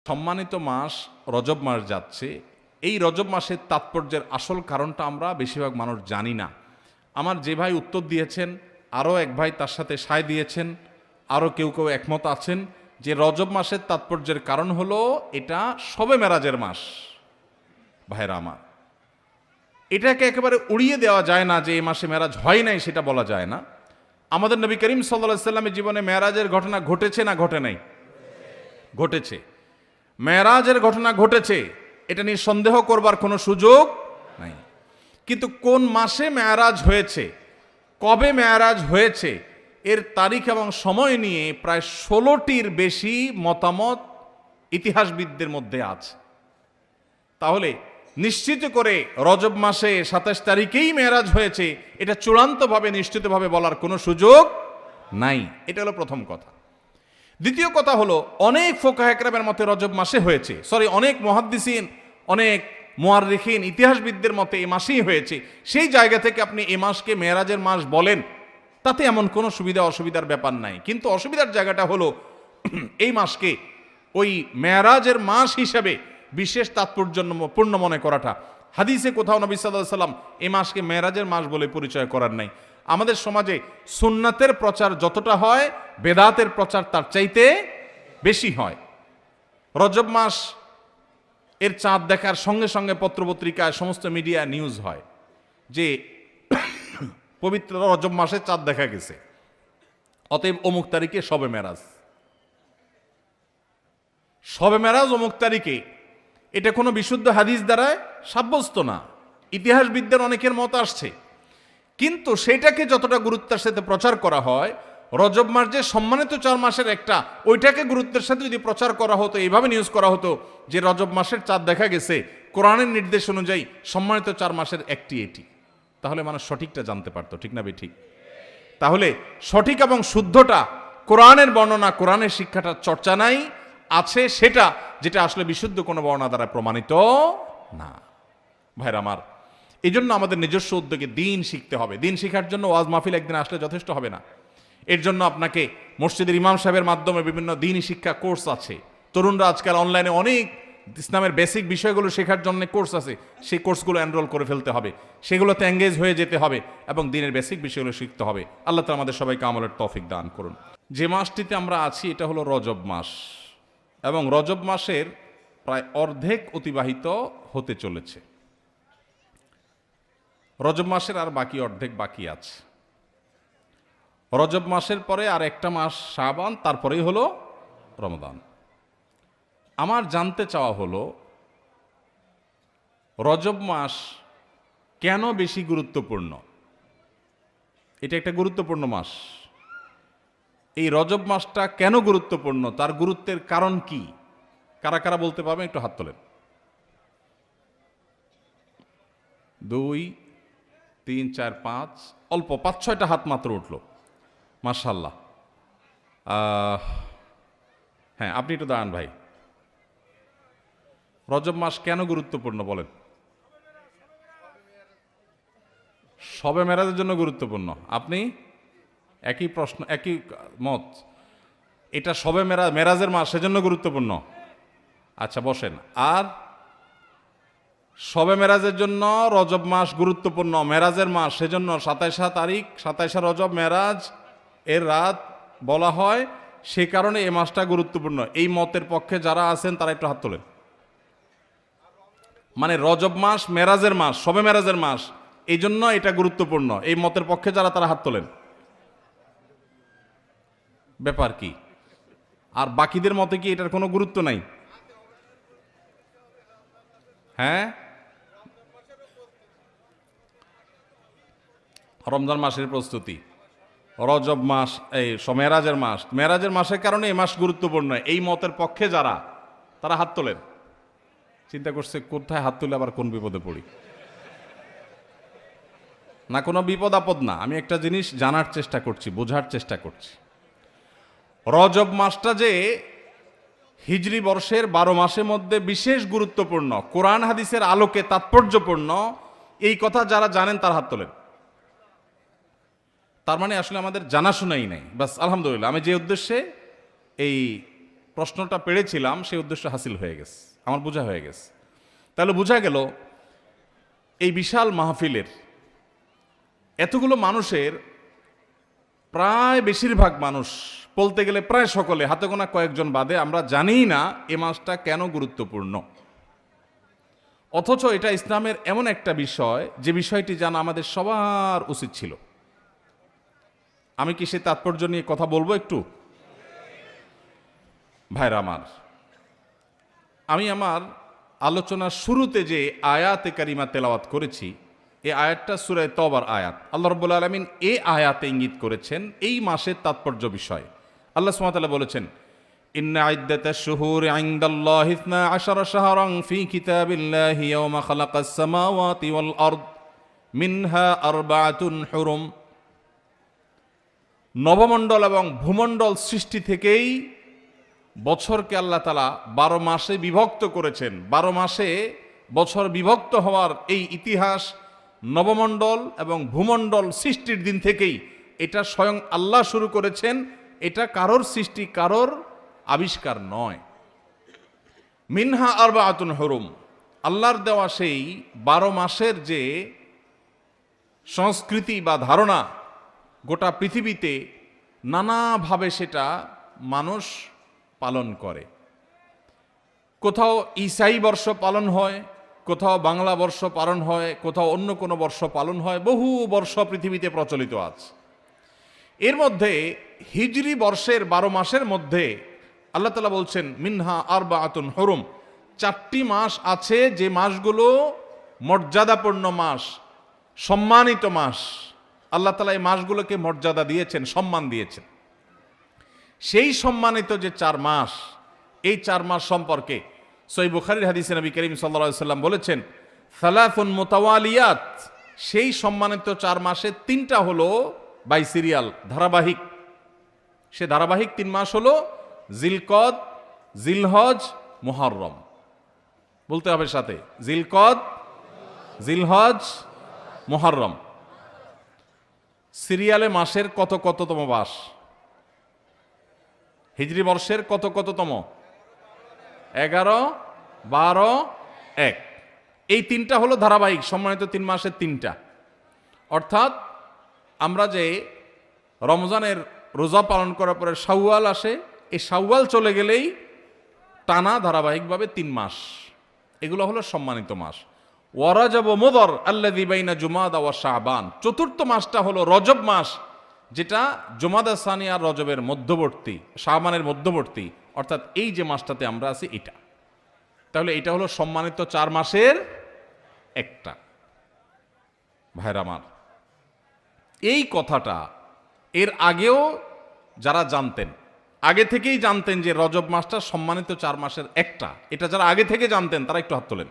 সম্মানিত মাস রজব মাস যাচ্ছে। এই রজব মাসের তাৎপর্যের আসল কারণটা আমরা বেশিরভাগ মানুষ জানি না। আমার যে ভাই উত্তর দিয়েছেন, আরও এক ভাই তার সাথে সায় দিয়েছেন, আরও কেউ কেউ একমত আছেন যে রজব মাসের তাৎপর্যের কারণ হলো এটা শবে মেরাজের মাস। ভাইরা আমার, এটাকে একেবারে উড়িয়ে দেওয়া যায় না যে এই মাসে মেরাজ হয় নাই, সেটা বলা যায় না। আমাদের নবী করিম সাল্লাল্লাহু আলাইহি সাল্লামের জীবনে মেরাজের ঘটনা ঘটেছে না ঘটে নাই? ঘটেছে। মেরাজের ঘটনা ঘটেছে, এটা নিয়ে সন্দেহ করবার কোনো সুযোগ নাই। কিন্তু কোন মাসে মেরাজ হয়েছে, কবে মেরাজ হয়েছে, এর তারিখ এবং সময় নিয়ে প্রায় 16টির বেশি মতামত ইতিহাসবিদদের মধ্যে আছে। তাহলে নিশ্চিত করে রজব মাসে 27 তারিখেই মেরাজ হয়েছে এটা চূড়ান্তভাবে নিশ্চিতভাবে বলার কোনো সুযোগ নাই। এটা হলো প্রথম কথা। দ্বিতীয় কথা হলো, অনেক ফুকাহা কেরামের মতে রজব মাসে হয়েছে, অনেক মুহাদ্দিসিন, অনেক মুআররিখিন, ইতিহাসবিদদের মতে এই মাসেই হয়েছে। সেই জায়গা থেকে আপনি এই মাসকে মেরাজের মাস বলেন, তাতে এমন কোনো সুবিধা অসুবিধার ব্যাপার নাই। কিন্তু অসুবিধার জায়গাটা হলো এই মাসকে ওই মেরাজের মাস হিসাবে বিশেষ তাৎপর্যপূর্ণ মনে করাটা। হাদিসে কোথাও নবী সাল্লাল্লাহু আলাইহি ওয়াসাল্লাম এই মাসকে মেরাজের মাস বলে পরিচয় করার নাই। আমাদের সমাজে সুন্নাতের প্রচার যতটা হয়, বেদাতের প্রচার তার চাইতে বেশি হয়। রজব মাস এর চাঁদ দেখার সঙ্গে সঙ্গে পত্রপত্রিকায় সমস্ত মিডিয়া নিউজ হয় যে পবিত্র রজব মাসে চাঁদ দেখা গেছে, অতএব অমুক তারিখে শবে মেরাজ। শবে মেরাজ অমুক তারিখে, এটা কোনো বিশুদ্ধ হাদিস দ্বারা সাব্যস্ত না। ইতিহাসবিদদের অনেকের মত আসছে, কিন্তু সেটাকে যতটা গুরুত্বের সাথে প্রচার করা হয়, রজব মাস যে সম্মানিত 4 মাসের একটা, ওইটাকে গুরুত্বের সাথে যদি প্রচার করা হতো, এইভাবে নিউজ করা হতো যে রজব মাসের চাঁদ দেখা গেছে, কোরআনের নির্দেশ অনুযায়ী সম্মানিত 4 মাসের একটি এটি, তাহলে মানুষ সঠিকটা জানতে পারতো, ঠিক না বেঠিক? তাহলে সঠিক এবং শুদ্ধটা, কোরআনের বর্ণনা, কোরআনের শিক্ষাটা চর্চা নাই, আছে সেটা যেটা আসলে বিশুদ্ধ কোনো বর্ণনা দ্বারা প্রমাণিত না। ভাইরা আমার, এই জন্য আমাদের নিজস্ব উদ্যোগে দিন শিখতে হবে। দিন শেখার জন্য ওয়াজ মাহফিল একদিন আসলে যথেষ্ট হবে না। এর জন্য আপনাকে মসজিদের ইমাম সাহেবের মাধ্যমে বিভিন্ন দিনই শিক্ষা কোর্স আছে। তরুণরা আজকাল অনলাইনে অনেক ইসলামের বেসিক বিষয়গুলো শেখার জন্য কোর্স আছে, সেই কোর্সগুলো এনরোল করে ফেলতে হবে, সেগুলোতে এঙ্গেজ হয়ে যেতে হবে এবং দিনের বেসিক বিষয়গুলো শিখতে হবে। আল্লাহ তাআলা আমাদের সবাইকে আমলের তৌফিক দান করুন। যে মাসটিতে আমরা আছি এটা হলো রজব মাস, এবং রজব মাসের প্রায় অর্ধেক অতিবাহিত হতে চলেছে। রজব মাসের আর বাকি অর্ধেক বাকি আছে। রজব মাসের পরে আর একটা মাস শাবান, তারপরেই হলো রমজান। আমার জানতে চাওয়া হলো, রজব মাস কেন বেশি গুরুত্বপূর্ণ? এটা একটা গুরুত্বপূর্ণ মাস। এই রজব মাসটা কেন গুরুত্বপূর্ণ, তার গুরুত্বের কারণ কি? কারা কারা বলতে পারবেন? একটু হাত তোলেন। 2, 3, 4, 5, অল্প 5-6টা হাত মাত্র উঠল, মাশাআল্লাহ। হ্যাঁ, আপনি একটু দাঁড়ান ভাই। রজব মাস কেন গুরুত্বপূর্ণ বলেন? শবে মেরাজের জন্য গুরুত্বপূর্ণ। আপনি? একই প্রশ্ন, একই মত। এটা শবে মেরাজের মাস, সেজন্য গুরুত্বপূর্ণ। আচ্ছা, বসেন। আর শবে মেরাজের জন্য রজব মাস গুরুত্বপূর্ণ, মেরাজের মাস, সেজন্য 27 তারিখ, 27 রজব মেরাজ এর রাত বলা হয়, সে কারণে এই মাসটা গুরুত্বপূর্ণ। এই মতের পক্ষে যারা আছেন তারা একটু হাত তোলেন। মানে রজব মাস মেরাজের মাস, শবে মেরাজের মাস, এই জন্য এটা গুরুত্বপূর্ণ, এই মতের পক্ষে যারা, তারা হাত তোলেন। ব্যাপার কি? আর বাকিদের মতে কি এটার কোনো গুরুত্ব নাই? হ্যাঁ, রমজান মাসের প্রস্তুতি, রজব মাস, এই মেরাজের মাস, মেরাজের মাসের কারণে এই মাস গুরুত্বপূর্ণ, এই মতের পক্ষে যারা, তারা হাত তোলেন। চিন্তা করছে কোথায় হাত তুলে আবার কোন বিপদে পড়ি। না, কোনো বিপদ আপদ না, আমি একটা জিনিস জানার চেষ্টা করছি, বোঝার চেষ্টা করছি। রজব মাসটা যে হিজরি বর্ষের 12 মাসের মধ্যে বিশেষ গুরুত্বপূর্ণ, কোরআন হাদিসের আলোকে তাৎপর্যপূর্ণ, এই কথা যারা জানেন তার হাত তোলেন। তার মানে আসলে আমাদের জানাশোনাই নাই, বাস। আলহামদুলিল্লাহ, আমি যে উদ্দেশ্যে এই প্রশ্নটা পেড়েছিলাম সেই উদ্দেশ্য হাসিল হয়ে গেছে, আমার বোঝা হয়ে গেছে। তাহলে বোঝা গেল এই বিশাল মাহফিলের এতগুলো মানুষের প্রায় বেশিরভাগ মানুষ, বলতে গেলে প্রায় সকলে, হাতে গোনা কয়েকজন বাদে, আমরা জানি না এ মাসটা কেন গুরুত্বপূর্ণ। অথচ এটা ইসলামের এমন একটা বিষয় যে বিষয়টি জানা আমাদের সবার উচিত ছিল। আমি কি সে তাৎপর্য নিয়ে কথা বলবো একটু? ভাইরা আমার, আমি আমার আলোচনার শুরুতে যে আয়াতে কারিমা তেলাওয়াত করেছি, এই আয়াতটা সূরা তওবার আয়াত। আল্লাহ রাব্বুল আলামিন এই আয়াতে ইঙ্গিত করেছেন এই মাসের তাৎপর্য বিষয়। আল্লাহ সুবহানাহু ওয়া তাআলা বলেছেন, ইন্না ইদ্দাতাশ শুহুরি ইনদাল্লাহি 12 শাহরান ফি কিতাবিল্লাহি ইয়াওমা খালাকাস সামাওয়াতি ওয়াল আরদ মিনহা আরবাআতুন হুরুম। নবমণ্ডল এবং ভূমণ্ডল সৃষ্টি থেকেই বছরকে আল্লাহ তাআলা 12 মাসে বিভক্ত করেছেন। 12 মাসে বছর বিভক্ত হওয়ার এই ইতিহাস নবমণ্ডল এবং ভূমণ্ডল সৃষ্টির দিন থেকেই এটা স্বয়ং আল্লাহ শুরু করেছেন। এটা কারোর সৃষ্টি, কারোর আবিষ্কার নয়। মিনহা আরবাআতুন হুরুম, আল্লাহর দেওয়া সেই 12 মাসের যে সংস্কৃতি বা ধারণা, গোটা পৃথিবীতে নানাভাবে সেটা মানুষ পালন করে। কোথাও ঈসাই বর্ষ পালন হয়, কোথাও বাংলা বর্ষ পালন হয়, কোথাও অন্য কোনো বর্ষ পালন হয়, বহু বর্ষ পৃথিবীতে প্রচলিত আছে। এর মধ্যে হিজরি বর্ষের 12 মাসের মধ্যে আল্লাহ তাআলা বলছেন মিনহা আরবাআতুন হুরুম, 4টি মাস আছে যে মাসগুলো মর্যাদাপূর্ণ মাস, সম্মানিত মাস। আল্লাহ তাআলা এই মাসগুলোকে মর্যাদা দিয়েছেন, সম্মান দিয়েছেন। সেই সম্মানিত যে 4 মাস, এই 4 মাস সম্পর্কে সহিহ বুখারীর হাদিসে নবী করিম সাল্লাল্লাহু আলাইহি সাল্লাম বলেছেন, সালাসুন মুতাওয়ালিয়াত, সেই সম্মানিত 4 মাসে 3টা হলো বাই সিরিয়াল, ধারাবাহিক। সে ধারাবাহিক 3 মাস হলো জিলকদ, জিলহজ, মুহররম। বলতে হবে সাথে, জিলকদ, জিলহজ, মুহররম। সিরিয়ালে মাসের কত কততম মাস? হিজরি বর্ষের কত কততম? 11, 12, 1। এই 3টা হলো ধারাবাহিক সম্মানিত 3 মাসের 3টা। অর্থাৎ আমরা যে রমজানের রোজা পালন করার পরে শাওয়াল আসে, এই শাওয়াল চলে গেলেই টানা ধারাবাহিকভাবে 3 মাস, এগুলো হলো সম্মানিত মাস। ওয়া রাজব ওয়া মুদর আল্লাযী বাইনা জুমাদা ওয়া শাবান, 4র্থ মাসটা হলো রজব মাস, যেটা জুমাদা সানি আর রজবের মধ্যবর্তী, শাবানের মধ্যবর্তী। অর্থাৎ এই যে মাসটাতে আমরা আছি এটা, তাহলে এটা হলো সম্মানিত 4 মাসের একটা। ভাইরা আমার, এই কথাটা এর আগেও যারা জানতেন, আগে থেকেই জানতেন যে রজব মাসটা সম্মানিত 4 মাসের একটা, এটা যারা আগে থেকে জানতেন তারা একটু হাত তোলেন।